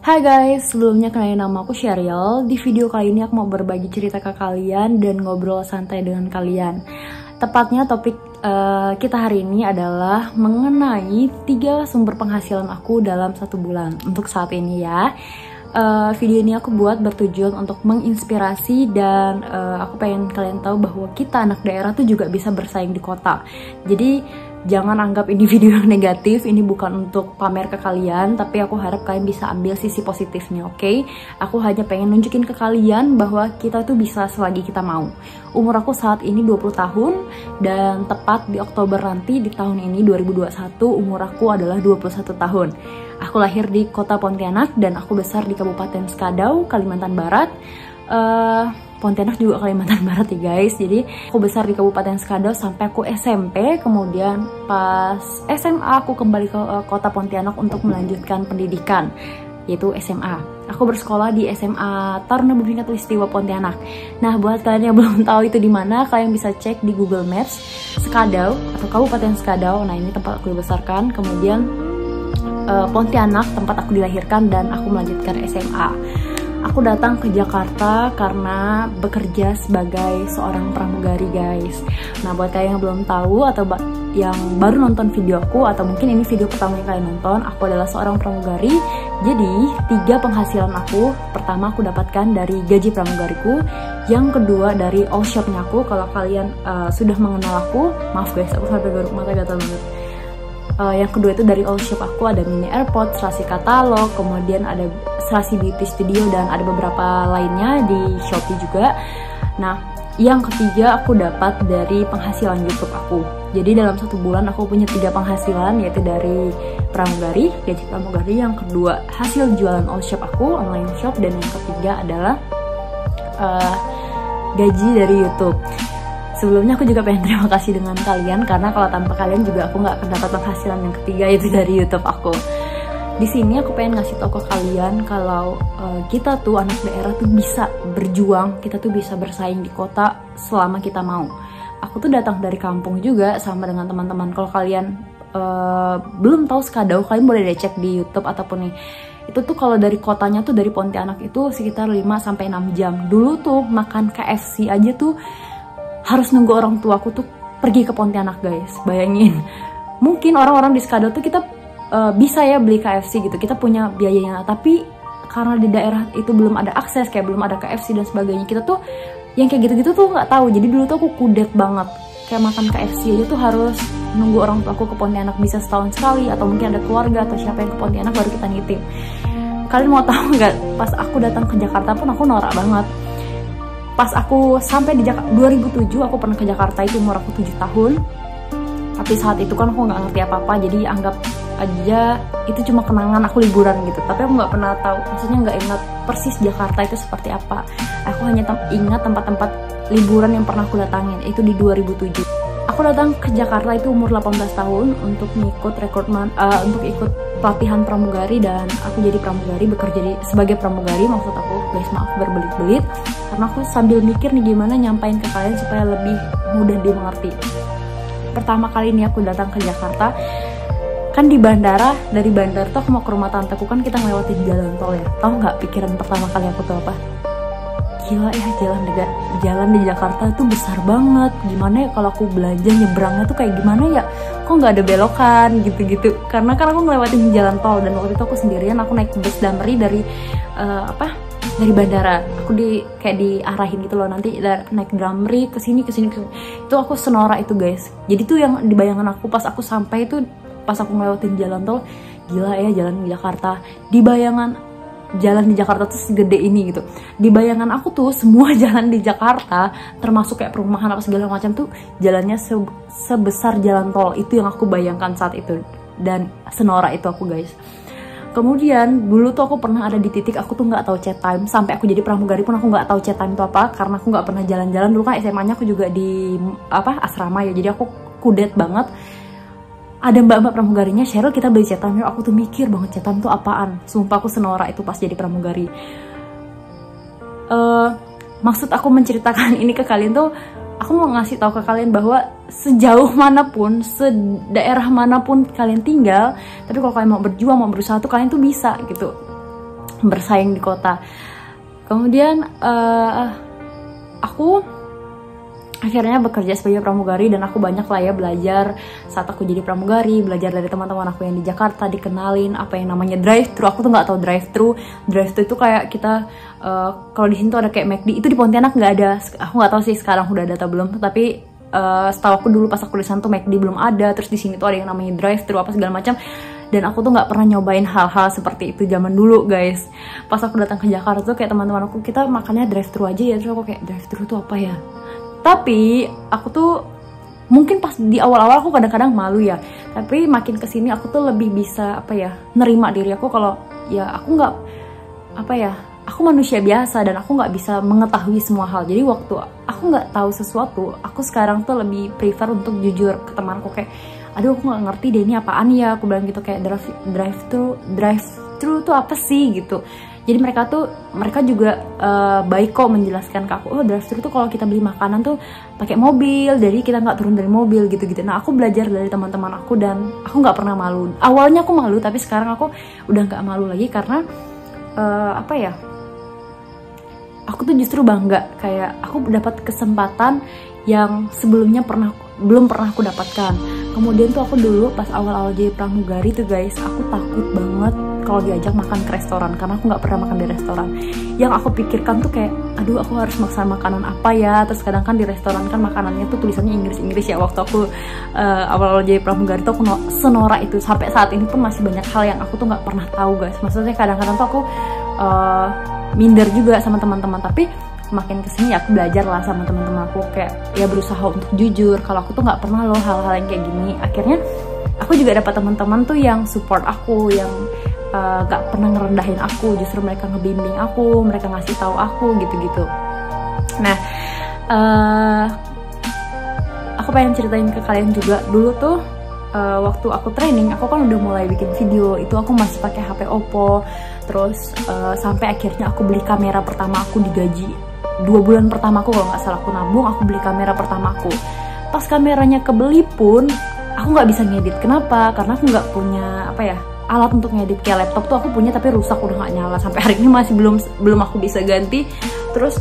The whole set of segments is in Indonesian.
Hai guys, sebelumnya kenalin nama aku Sheryl. Di video kali ini aku mau berbagi cerita ke kalian dan ngobrol santai dengan kalian. Tepatnya topik kita hari ini adalah mengenai 3 sumber penghasilan aku dalam 1 bulan. Untuk saat ini ya, video ini aku buat bertujuan untuk menginspirasi dan aku pengen kalian tahu bahwa kita anak daerah tuh juga bisa bersaing di kota. Jadi jangan anggap ini video yang negatif, ini bukan untuk pamer ke kalian, tapi aku harap kalian bisa ambil sisi positifnya, oke? Aku hanya pengen nunjukin ke kalian bahwa kita tuh bisa selagi kita mau. Umur aku saat ini 20 tahun, dan tepat di Oktober nanti di tahun ini 2021, umur aku adalah 21 tahun. Aku lahir di kota Pontianak, dan aku besar di Kabupaten Skadau, Kalimantan Barat. Pontianak juga Kalimantan Barat ya guys. Jadi aku besar di Kabupaten Skadau sampai aku SMP. Kemudian pas SMA aku kembali ke kota Pontianak untuk melanjutkan pendidikan, yaitu SMA. Aku bersekolah di SMA Taruna Bumi Katulistiwa Pontianak. Nah, buat kalian yang belum tahu itu di mana, kalian bisa cek di Google Maps Skadau atau Kabupaten Skadau. Nah, ini tempat aku dibesarkan. Kemudian Pontianak tempat aku dilahirkan dan aku melanjutkan SMA. Aku datang ke Jakarta karena bekerja sebagai seorang pramugari guys. Nah, buat kalian yang belum tahu atau yang baru nonton video aku, atau mungkin ini video pertama yang kalian nonton, aku adalah seorang pramugari. Jadi 3 penghasilan aku, pertama aku dapatkan dari gaji pramugariku, yang kedua dari all shopnya aku. Kalau kalian sudah mengenal aku, maaf guys, aku sampai garuk mata gatal banget. Yang kedua itu dari all shop aku, ada mini airpod, Selasi katalog, kemudian ada Selasi beauty studio, dan ada beberapa lainnya di Shopee juga. Nah, yang ketiga aku dapat dari penghasilan YouTube aku. Jadi dalam 1 bulan aku punya 3 penghasilan, yaitu dari pramugari, gaji pramugari, yang kedua hasil jualan all shop aku, online shop, dan yang ketiga adalah gaji dari YouTube. Sebelumnya aku juga pengen terima kasih dengan kalian, karena kalau tanpa kalian juga aku nggak akan dapat penghasilan yang ketiga, yaitu dari YouTube aku. Di sini aku pengen ngasih tau ke kalian kalau kita tuh anak daerah tuh bisa berjuang, kita tuh bisa bersaing di kota selama kita mau. Aku tuh datang dari kampung juga sama dengan teman-teman. Kalau kalian belum tahu Skadau, kalian boleh deh cek di YouTube ataupun nih. Itu tuh kalau dari kotanya tuh, dari Pontianak itu sekitar 5-6 jam. Dulu tuh makan KFC aja tuh harus nunggu orang tuaku tuh pergi ke Pontianak guys. Bayangin, mungkin orang-orang di Skadau tuh kita bisa ya beli KFC gitu, kita punya biayanya, tapi karena di daerah itu belum ada akses, kayak belum ada KFC dan sebagainya, kita tuh yang kayak gitu-gitu tuh nggak tahu. Jadi dulu tuh aku kudet banget, kayak makan KFC aja tuh harus nunggu orang tuaku ke Pontianak, bisa setahun sekali, atau mungkin ada keluarga atau siapa yang ke Pontianak baru kita nitip. Kalian mau tahu nggak, pas aku datang ke Jakarta pun aku norak banget. Pas aku sampai di Jakarta 2007, aku pernah ke Jakarta, itu umur aku 7 tahun. Tapi saat itu kan aku nggak ngerti apa-apa, jadi anggap aja itu cuma kenangan aku liburan gitu. Tapi aku nggak pernah tahu, maksudnya nggak ingat persis Jakarta itu seperti apa. Aku hanya ingat tempat-tempat liburan yang pernah aku datangin, itu di 2007. Aku datang ke Jakarta itu umur 18 tahun untuk ngikut untuk ikut pelatihan pramugari, dan aku jadi pramugari, bekerja sebagai pramugari. Maksud aku guys, maaf berbelit-belit, karena aku sambil mikir nih gimana nyampain ke kalian supaya lebih mudah dimengerti. Pertama kali ini aku datang ke Jakarta, kan di bandara, dari bandara tuh aku mau ke rumah tanteku, kan kita ngelewatin jalan tol ya. Tahu nggak pikiran pertama kali aku tuh apa? Gila ya, jalan di Jakarta tuh besar banget. Gimana ya kalau aku belanja nyebrangnya tuh kayak gimana ya? Kok nggak ada belokan gitu-gitu? Karena kan aku ngelewatin jalan tol, dan waktu itu aku sendirian, aku naik bus Damri dari dari bandara. Aku kayak diarahin gitu loh, nanti naik Damri ke sini. Itu aku senora itu guys. Jadi tuh yang di bayangan aku pas aku sampai itu, pas aku ngelewatin jalan tol, gila ya jalan di Jakarta. Di bayangan jalan di Jakarta tuh segede ini gitu. Di bayangan aku tuh semua jalan di Jakarta, termasuk kayak perumahan apa segala macam tuh, jalannya sebesar jalan tol. Itu yang aku bayangkan saat itu, dan senora itu aku guys. Kemudian dulu tuh aku pernah ada di titik aku tuh nggak tahu chat time. Sampai aku jadi pramugari pun aku nggak tahu chat time itu apa, karena aku nggak pernah jalan-jalan. Dulu kan SMA-nya aku juga di asrama ya, jadi aku kudet banget. Ada mbak-mbak pramugarinya, Sheryl kita beli chat time yuk. Aku tuh mikir banget, chat time tuh apaan. Sumpah aku senora itu pas jadi pramugari. Maksud aku menceritakan ini ke kalian tuh, aku mau ngasih tahu ke kalian bahwa sejauh manapun, sedaerah manapun kalian tinggal, tapi kalau kalian mau berjuang, mau berusaha tuh kalian tuh bisa gitu. bersaing di kota. Kemudian aku akhirnya bekerja sebagai pramugari, dan aku banyak lah ya belajar saat aku jadi pramugari, belajar dari teman-teman aku yang di Jakarta, dikenalin apa yang namanya drive-thru. Aku tuh nggak tahu drive-thru. Drive-thru itu kayak kita kalau di sini tuh ada kayak McD, itu di Pontianak nggak ada. Aku nggak tahu sih sekarang udah ada atau belum, tapi setahu aku dulu pas aku di sana tuh McD belum ada. Terus di sini tuh ada yang namanya drive-thru apa segala macam. Dan aku tuh nggak pernah nyobain hal-hal seperti itu zaman dulu, guys. Pas aku datang ke Jakarta tuh kayak teman-teman aku, kita makannya drive-thru aja ya. Terus aku kayak, drive-thru tuh apa ya? Tapi aku tuh mungkin pas di awal-awal aku kadang-kadang malu ya. Tapi makin kesini aku tuh lebih bisa apa ya, nerima diri aku kalau ya aku nggak apa ya, aku manusia biasa dan aku nggak bisa mengetahui semua hal. Jadi waktu aku nggak tahu sesuatu, aku sekarang tuh lebih prefer untuk jujur ke temanku kayak, aduh aku nggak ngerti deh ini apaan ya. Aku bilang gitu kayak drive-thru tuh apa sih gitu. Jadi mereka juga baik kok menjelaskan ke aku, oh drive-thru tuh kalau kita beli makanan tuh pakai mobil, jadi kita nggak turun dari mobil gitu-gitu. Nah aku belajar dari teman-teman aku dan aku nggak pernah malu. Awalnya aku malu, tapi sekarang aku udah nggak malu lagi karena apa ya? Aku tuh justru bangga kayak aku dapat kesempatan yang sebelumnya belum pernah aku dapatkan. Kemudian tuh aku dulu pas awal-awal jadi pramugari tuh guys, aku takut banget kalau diajak makan ke restoran karena aku nggak pernah makan di restoran. Yang aku pikirkan tuh kayak, aduh aku harus makan makanan apa ya. Terus kadang kan di restoran kan makanannya tuh tulisannya Inggris ya. Waktu aku awal-awal jadi pramugari tuh aku senora itu. Sampai saat ini pun masih banyak hal yang aku tuh nggak pernah tahu guys. Maksudnya kadang-kadang tuh aku minder juga sama teman-teman, tapi makin kesini aku belajar lah sama teman-teman aku kayak ya berusaha untuk jujur kalau aku tuh nggak pernah loh hal-hal yang kayak gini. Akhirnya aku juga dapat teman-teman tuh yang support aku, yang gak pernah ngerendahin aku, justru mereka ngebimbing aku, mereka ngasih tahu aku gitu-gitu. Nah aku pengen ceritain ke kalian juga dulu tuh waktu aku training, aku kan udah mulai bikin video. Itu aku masih pakai HP Oppo. Terus sampai akhirnya aku beli kamera pertama aku di gaji 2 bulan pertama aku, kalau nggak salah aku nabung, aku beli kamera pertama aku. Pas kameranya kebeli pun aku nggak bisa ngedit. Kenapa? Karena aku nggak punya apa ya, alat untuk ngedit. Kayak laptop tuh aku punya tapi rusak, udah nggak nyala, sampai hari ini masih belum aku bisa ganti. Terus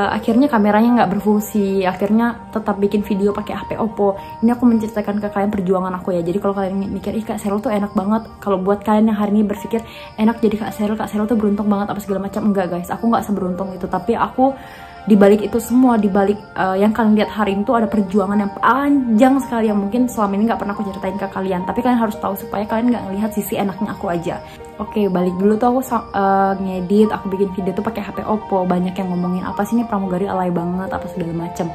akhirnya kameranya nggak berfungsi, akhirnya tetap bikin video pakai HP Oppo. Ini aku menceritakan ke kalian perjuangan aku ya. Jadi kalau kalian mikir, ih Kak Sheryl tuh enak banget, kalau buat kalian yang hari ini berpikir enak jadi Kak Sheryl tuh beruntung banget apa segala macam, enggak guys, aku nggak seberuntung itu. Tapi aku dibalik itu semua, dibalik yang kalian lihat hari ini tuh ada perjuangan yang panjang sekali yang mungkin selama ini nggak pernah aku ceritain ke kalian. Tapi kalian harus tahu supaya kalian nggak ngelihat sisi enaknya aku aja. Oke, balik dulu tuh aku ngedit, aku bikin video tuh pakai HP Oppo. Banyak yang ngomongin apa sih ini pramugari alay banget apa segala macam.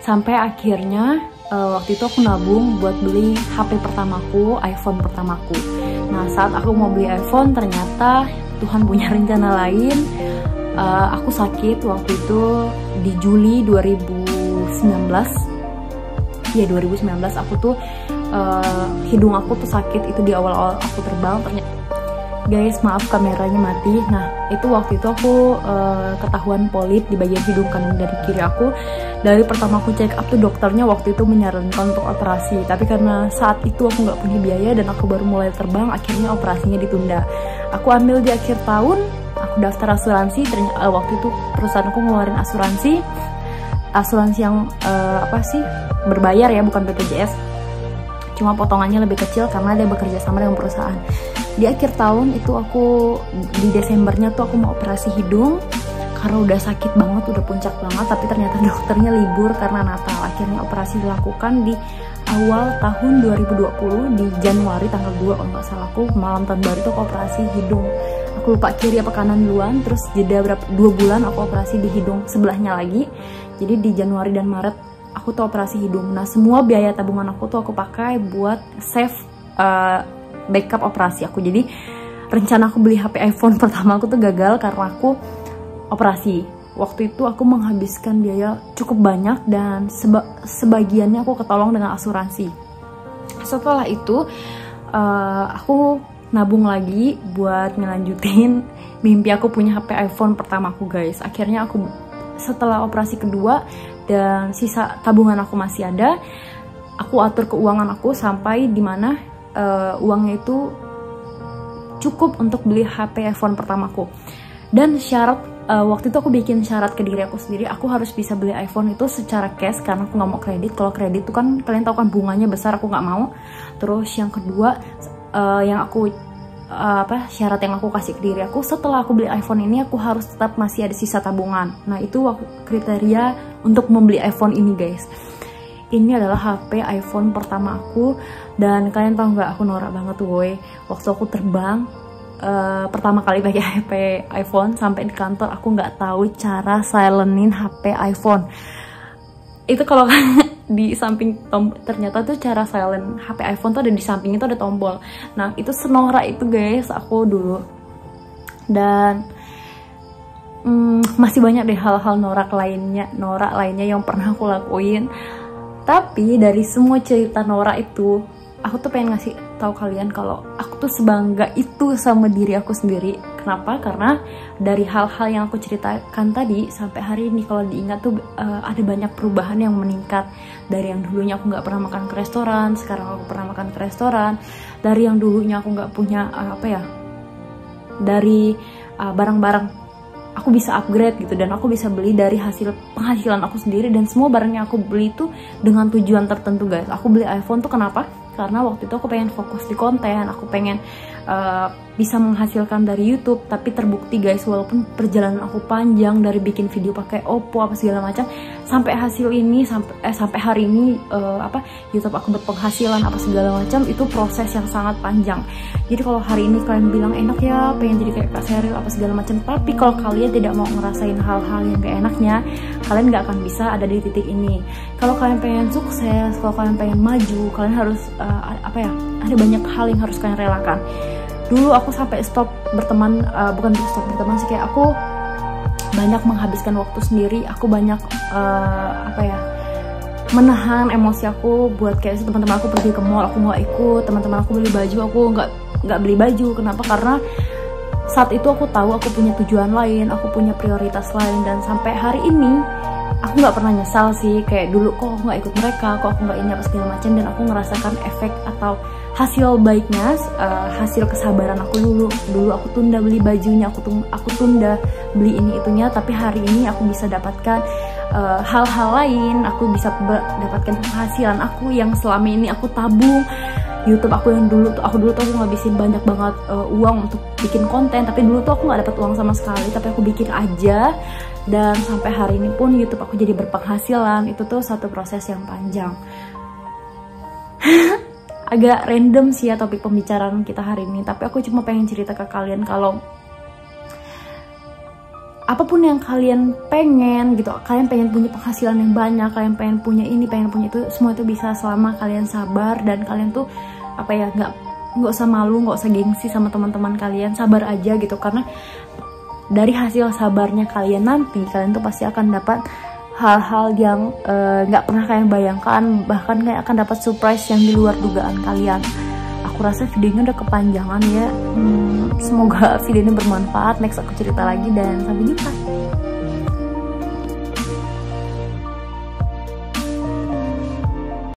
Sampai akhirnya waktu itu aku nabung buat beli HP pertamaku, iPhone pertamaku. Nah saat aku mau beli iPhone ternyata Tuhan punya rencana lain. Aku sakit waktu itu di Juli 2019. Ya 2019 aku tuh hidung aku tuh sakit itu di awal-awal aku terbang. Ternyata guys, maaf kameranya mati. Nah itu waktu itu aku ketahuan polip di bagian hidung kanan dan kiri aku. Dari pertama aku check up tuh dokternya waktu itu menyarankan untuk operasi, tapi karena saat itu aku nggak punya biaya dan aku baru mulai terbang, akhirnya operasinya ditunda. Aku ambil di akhir tahun, aku daftar asuransi. Ternyata waktu itu perusahaan aku ngeluarin asuransi yang apa sih, berbayar ya, bukan BPJS. Cuma potongannya lebih kecil karena dia bekerja sama dengan perusahaan. Di akhir tahun itu aku di Desembernya tuh aku mau operasi hidung karena udah sakit banget, udah puncak banget, tapi ternyata dokternya libur karena Natal. Akhirnya operasi dilakukan di awal tahun 2020 di Januari tanggal 2 kalau nggak salah. Aku malam tahun baru tuh aku operasi hidung. Aku lupa kiri apa kanan duluan, terus jeda 2 bulan aku operasi di hidung sebelahnya lagi. Jadi di Januari dan Maret aku tuh operasi hidung. Nah semua biaya tabungan aku tuh aku pakai buat save backup operasi aku. Jadi rencana aku beli HP iPhone pertama aku tuh gagal karena aku operasi. Waktu itu aku menghabiskan biaya cukup banyak dan sebagiannya aku ketolong dengan asuransi. Setelah itu aku nabung lagi buat ngelanjutin mimpi aku punya HP iPhone pertama aku guys. Akhirnya aku setelah operasi kedua dan sisa tabungan aku masih ada, aku atur keuangan aku sampai dimana uangnya itu cukup untuk beli HP iPhone pertamaku. Dan syarat waktu itu aku bikin syarat ke diri aku sendiri, aku harus bisa beli iPhone itu secara cash karena aku nggak mau kredit. Kalau kredit tuh kan kalian tahu kan bunganya besar, aku nggak mau. Terus yang kedua yang aku syarat yang aku kasih ke diri aku, setelah aku beli iPhone ini aku harus tetap masih ada sisa tabungan. Nah itu kriteria untuk membeli iPhone ini guys. Ini adalah HP iPhone pertama aku, dan kalian tahu nggak, aku norak banget woy. Waktu aku terbang pertama kali pakai HP iPhone sampai di kantor, aku nggak tahu cara silentin HP iPhone. Itu kalau di samping ternyata tuh cara silent HP iPhone tuh ada di samping itu ada tombol. Nah itu senorak itu guys aku dulu. Dan masih banyak deh hal-hal norak lainnya yang pernah aku lakuin. Tapi dari semua cerita norak itu, aku tuh pengen ngasih tahu kalian kalau aku tuh sebangga itu sama diri aku sendiri. Kenapa? Karena dari hal-hal yang aku ceritakan tadi sampai hari ini kalau diingat tuh ada banyak perubahan yang meningkat. Dari yang dulunya aku nggak pernah makan ke restoran, sekarang aku pernah makan ke restoran. Dari yang dulunya aku nggak punya dari barang-barang aku bisa upgrade gitu, dan aku bisa beli dari hasil penghasilan aku sendiri, dan semua barang yang aku beli itu dengan tujuan tertentu guys. Aku beli iPhone tuh kenapa? Karena waktu itu aku pengen fokus di konten, aku pengen bisa menghasilkan dari YouTube. Tapi terbukti guys, walaupun perjalanan aku panjang dari bikin video pakai Oppo apa segala macam, sampai hasil ini sampai hari ini YouTube aku berpenghasilan apa segala macam, itu proses yang sangat panjang. Jadi kalau hari ini kalian bilang enak ya, pengen jadi kayak Kak Sheryl apa segala macam, tapi kalau kalian tidak mau ngerasain hal-hal yang gak enaknya, kalian gak akan bisa ada di titik ini. Kalau kalian pengen sukses, kalau kalian pengen maju, kalian harus ada banyak hal yang harus kalian relakan. Dulu aku sampai stop berteman, bukan stop berteman sih, kayak aku banyak menghabiskan waktu sendiri. Aku banyak menahan emosi aku buat kayak teman-teman aku pergi ke mall, aku nggak ikut. Teman-teman aku beli baju, aku nggak beli baju. Kenapa? Karena saat itu aku tahu aku punya tujuan lain, aku punya prioritas lain. Dan sampai hari ini aku nggak pernah nyesal sih, kayak dulu kok aku nggak ikut mereka, kok aku nggak ini apa segala macam. Dan aku ngerasakan efek atau hasil baiknya, hasil kesabaran aku dulu aku tunda beli bajunya, aku tunda beli ini itunya. Tapi hari ini aku bisa dapatkan hal-hal lain, aku bisa dapatkan penghasilan aku yang selama ini aku tabung. YouTube aku yang dulu tuh aku ngabisin banyak banget uang untuk bikin konten, tapi dulu tuh aku nggak dapat uang sama sekali, tapi aku bikin aja. Dan sampai hari ini pun YouTube aku jadi berpenghasilan. Itu tuh satu proses yang panjang. Agak random sih ya topik pembicaraan kita hari ini, tapi aku cuma pengen cerita ke kalian kalau apapun yang kalian pengen gitu, kalian pengen punya penghasilan yang banyak, kalian pengen punya ini, pengen punya itu, semua itu bisa selama kalian sabar. Dan kalian tuh nggak usah malu, nggak usah gengsi sama teman-teman kalian, sabar aja gitu. Karena dari hasil sabarnya kalian nanti, kalian tuh pasti akan dapat hal-hal yang nggak pernah kalian bayangkan, bahkan kayak akan dapat surprise yang di luar dugaan kalian. Aku rasa videonya udah kepanjangan ya. Semoga video ini bermanfaat. Next aku cerita lagi, dan sampai jumpa.